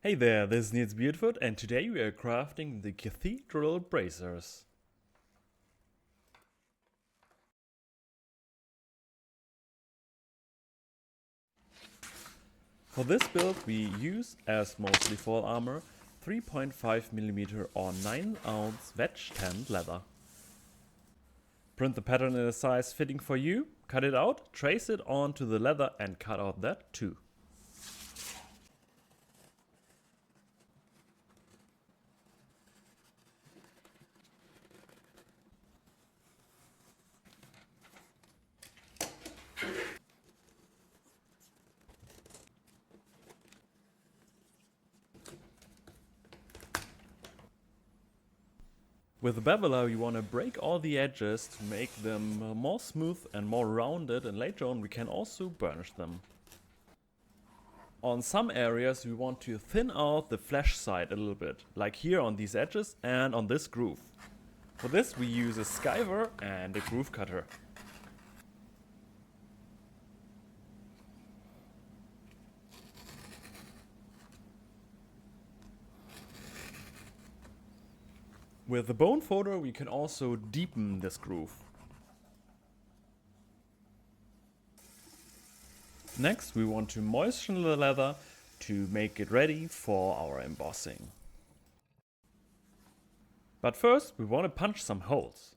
Hey there, this is Niels Beardfoot, and today we are crafting the Cathedral Bracers. For this build we use, as mostly fall armor, 3.5mm or 9-ounce veg-tan leather. Print the pattern in a size fitting for you, cut it out, trace it onto the leather and cut out that too. With the beveler you want to break all the edges to make them more smooth and more rounded, and later on we can also burnish them. On some areas we want to thin out the flesh side a little bit, like here on these edges and on this groove. For this we use a skiver and a groove cutter. With the bone folder we can also deepen this groove. Next we want to moisten the leather to make it ready for our embossing. But first we want to punch some holes.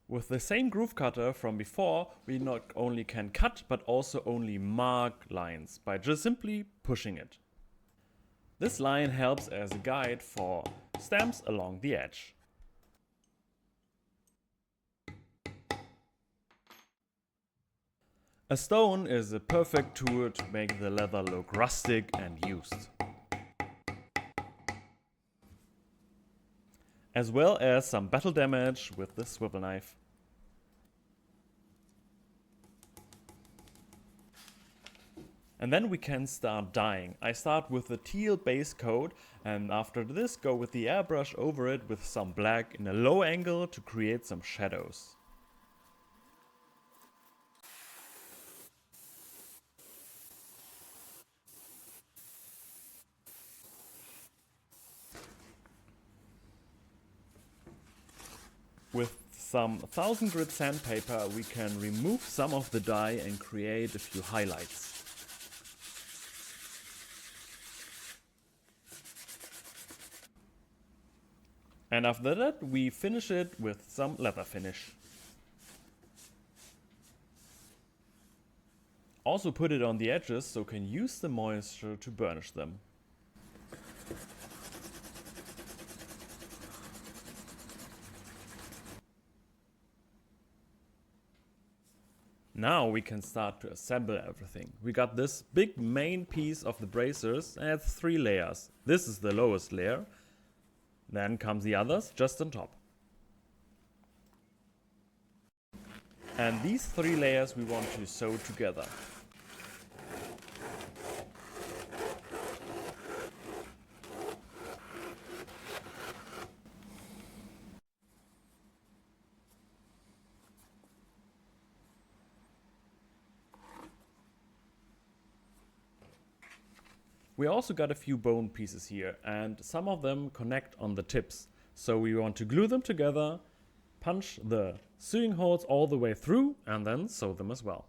With the same groove cutter from before, we not only can cut but also only mark lines by just simply pushing it. This line helps as a guide for stamps along the edge. A stone is a perfect tool to make the leather look rustic and used. As well as some battle damage with the swivel knife. And then we can start dyeing. I start with the teal base coat, and after this go with the airbrush over it with some black in a low angle to create some shadows. With some 1000 grit sandpaper we can remove some of the dye and create a few highlights. And after that we finish it with some leather finish. Also put it on the edges so can use the moisture to burnish them. Now we can start to assemble everything. We got this big main piece of the bracers and it's 3 layers. This is the lowest layer. Then comes the others just on top. And these 3 layers we want to sew together. We also got a few bone pieces here, and some of them connect on the tips. So we want to glue them together, punch the sewing holes all the way through, and then sew them as well.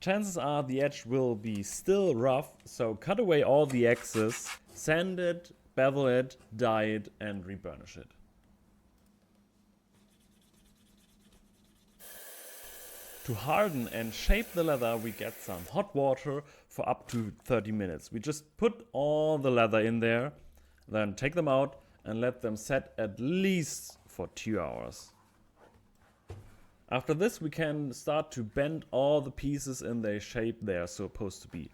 Chances are the edge will be still rough, so cut away all the excess, sand it, bevel it, dye it and reburnish it. To harden and shape the leather we get some hot water for up to 30 minutes. We just put all the leather in there, then take them out and let them set at least for 2 hours. After this we can start to bend all the pieces in the shape they are supposed to be.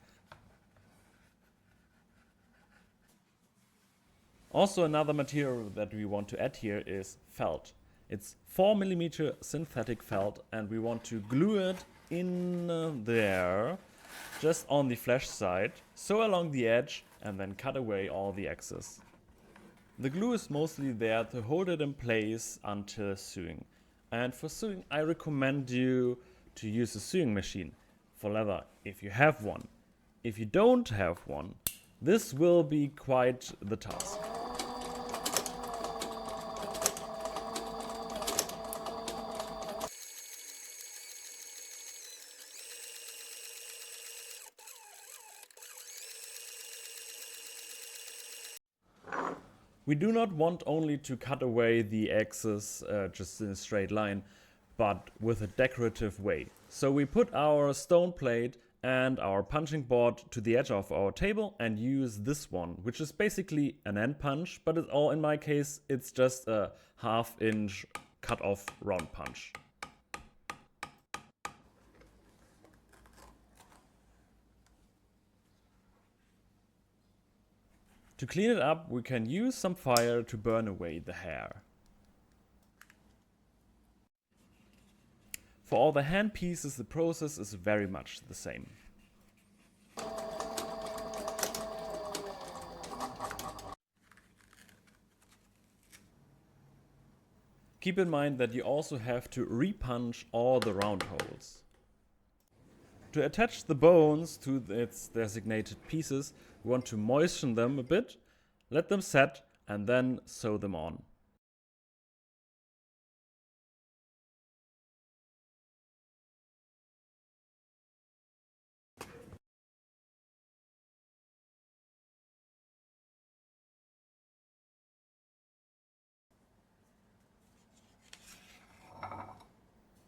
Also another material that we want to add here is felt. It's 4mm synthetic felt and we want to glue it in there, just on the flesh side, sew along the edge and then cut away all the excess. The glue is mostly there to hold it in place until sewing. And for sewing I recommend you to use a sewing machine for leather if you have one. If you don't have one, this will be quite the task. We do not want only to cut away the excess just in a straight line, but with a decorative way. So we put our stone plate and our punching board to the edge of our table and use this one, which is basically an end punch, but in my case it's just a 1/2 inch cut off round punch. To clean it up, we can use some fire to burn away the hair. For all the hand pieces, the process is very much the same. Keep in mind that you also have to repunch all the round holes. To attach the bones to its designated pieces, we want to moisten them a bit, let them set, and then sew them on.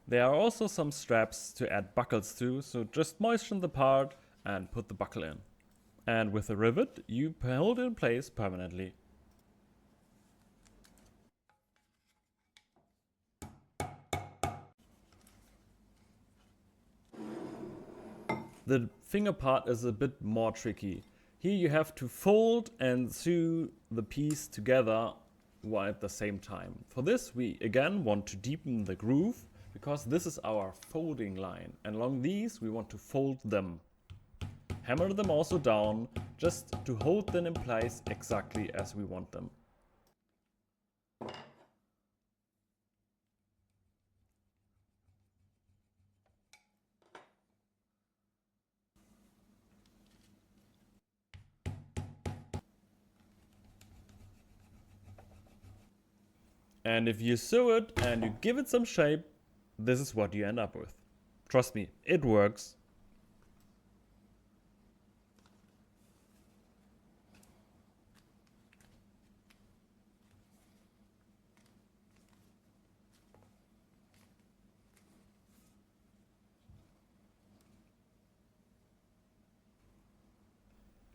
There are also some straps to add buckles to, so just moisten the part and put the buckle in. And with a rivet, you hold it in place permanently. The finger part is a bit more tricky. Here you have to fold and sew the piece together while at the same time. For this we again want to deepen the groove, because this is our folding line, and along these we want to fold them. Hammer them also down, just to hold them in place exactly as we want them. And if you sew it and you give it some shape, this is what you end up with. Trust me, it works.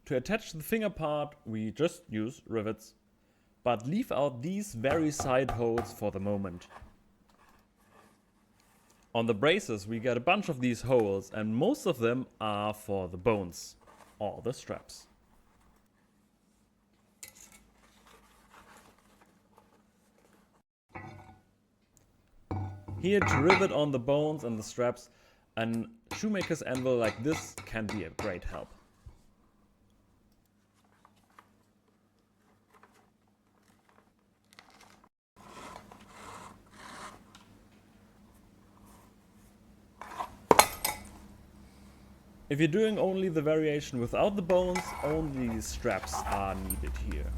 To attach the finger part, we just use rivets, but leave out these very side holes for the moment. On the braces we get a bunch of these holes, and most of them are for the bones or the straps. Here to rivet on the bones and the straps, a shoemaker's anvil like this can be a great help. If you're doing only the variation without the bones, only straps are needed here.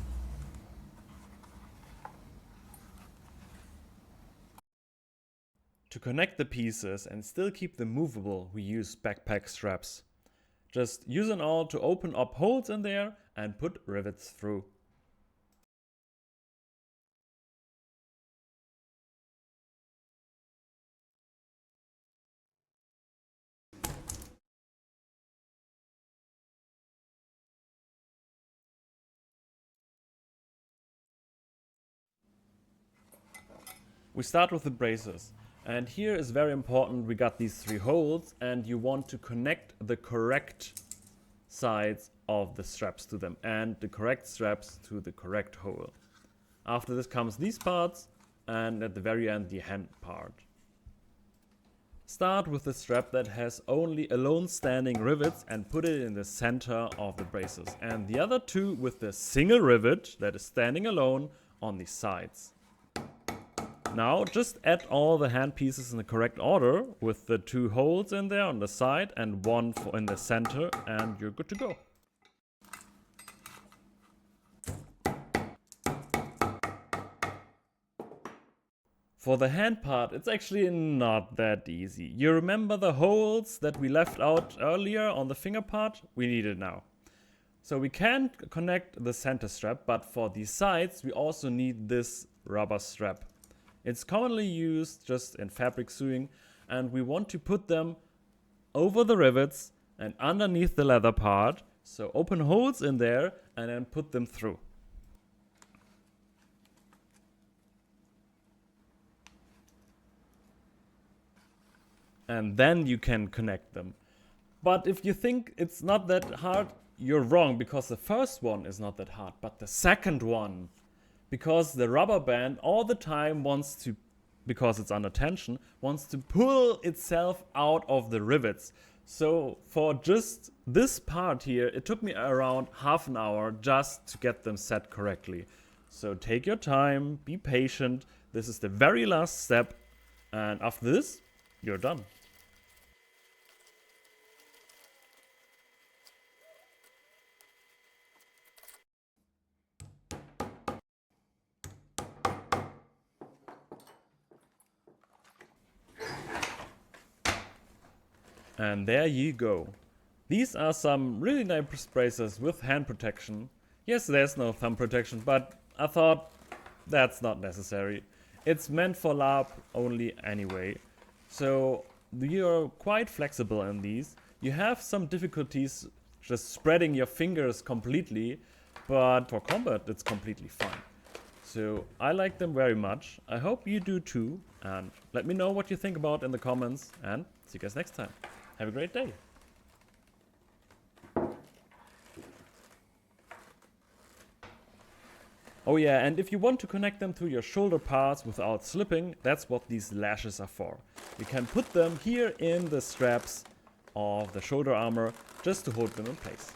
To connect the pieces and still keep them movable, we use backpack straps. Just use an awl to open up holes in there and put rivets through. We start with the bracers. And here is very important, we got these 3 holes and you want to connect the correct sides of the straps to them and the correct straps to the correct hole. After this comes these parts and at the very end the hand part. Start with the strap that has only alone standing rivets and put it in the center of the bracers, and the other 2 with the single rivet that is standing alone on the sides. Now just add all the hand pieces in the correct order with the 2 holes in there on the side and 1 in the center, and you're good to go. For the hand part, it's actually not that easy. You remember the holes that we left out earlier on the finger part? We need it now. So we can connect the center strap, but for the sides we also need this rubber strap. It's commonly used just in fabric sewing, and we want to put them over the rivets and underneath the leather part. So open holes in there and then put them through. And then you can connect them. But if you think it's not that hard, you're wrong, because the first one is not that hard, but the second one, because the rubber band all the time wants to, because it's under tension, wants to pull itself out of the rivets. So for just this part here, it took me around half an hour just to get them set correctly. So take your time, be patient. This is the very last step, and after this, you're done. And there you go. These are some really nice bracers with hand protection. Yes, there's no thumb protection, but I thought that's not necessary. It's meant for LARP only anyway. So you're quite flexible in these. You have some difficulties just spreading your fingers completely, but for combat it's completely fine. So I like them very much. I hope you do too, and let me know what you think about in the comments, and see you guys next time. Have a great day. Oh yeah, and if you want to connect them to your shoulder parts without slipping, that's what these lashes are for. You can put them here in the straps of the shoulder armor just to hold them in place.